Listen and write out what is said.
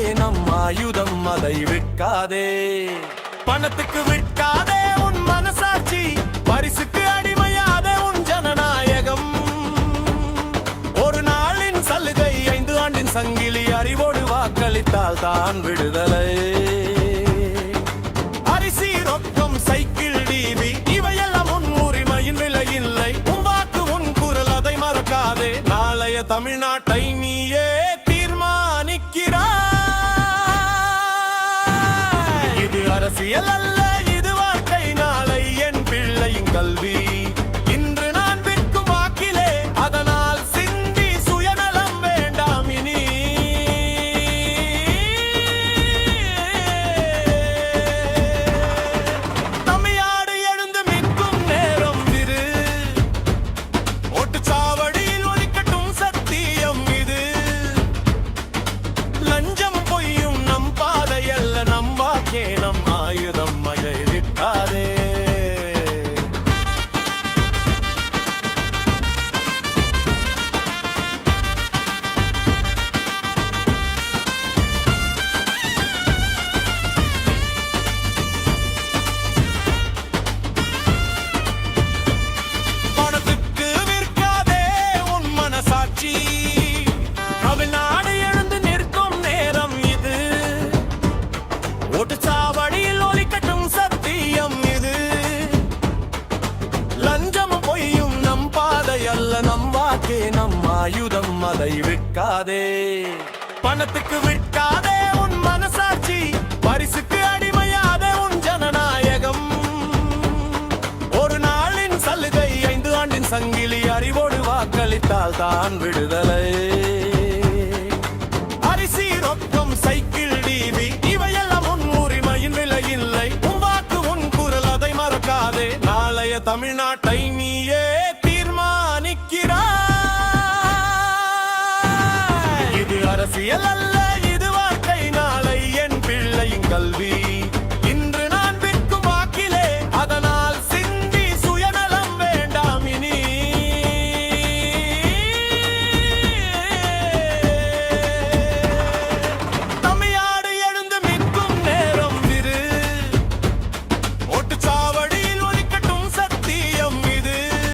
வாக்கே நம் ஆயுதம், அதை விற்காதே. பணத்துக்கு விற்காதே உன் மனசாட்சி, பரிசுக்கு அடிமையாதே உன் ஜனநாயகம். ஒரு நாளின் சலுகை 5 ஆண்டின் சங்கிலி, அறிவோடு வாக்களித்தால் தான் விடுதலை. அரிசி, ரொக்கம், சைக்கிள், டிவி இவையெல்லாம் உன் உரிமையின் விலை இல்லை. உன் வாக்கு உன் குரல், அதை மறக்காதே. நாளைய தமிழ்நாட்டை நீயே தீர்மானிக்கிறாய். இது அரசியல் அல்ல, இது வாழ்க்கை. நாளை என் பிள்ளையின் கல்வி. இன்று நான் விற்கும் வாக்கிலே, அதனால் சிந்தி சுயநலம் வேண்டாம் இனி. தமிழ்நாடு எழுந்து மிக்கும் நேரம் இது. ஓட்டுச்சாவடியில் ஒலிக்கட்டும் சத்தியம் இது. லஞ்சம் பொய்யும் நம் பாதையல்ல, நம் வாக்கே நம் ஆயுதம், அதை விற்காதே. பணத்துக்கு விற்காதே உன் மனசாட்சி. தமிழ்நாடு எழுந்து நிற்கும் நேரம் இது. ஓட்டுச்சாவடியில் ஒலிக்கட்டும் சத்தியம் இது. லஞ்சம் பொய்யும் நம் பாதை அல்ல, நம் வாக்கே நம் ஆயுதம், அதை விற்காதே. பணத்துக்கு விற்காதே உன் மனசாட்சி, பரிசுக்கு அடிமையாதே உன் ஜனநாயகம். ஒரு நாளின் சலுகை 5 ஆண்டின் சங்கிலி, அறிவோடு வாக்களித்தால் தான் விடுதலை. அரிசி, ரொக்கம், சைக்கிள், டிவி இவையெல்லாம் உன் உரிமையின் விலை இல்லை. உன் வாக்கு உன் குரல், அதை மறக்காதே. நாளைய தமிழ்நாட்டை நீயே தீர்மானிக்கிறாய். இது அரசியல் அல்ல,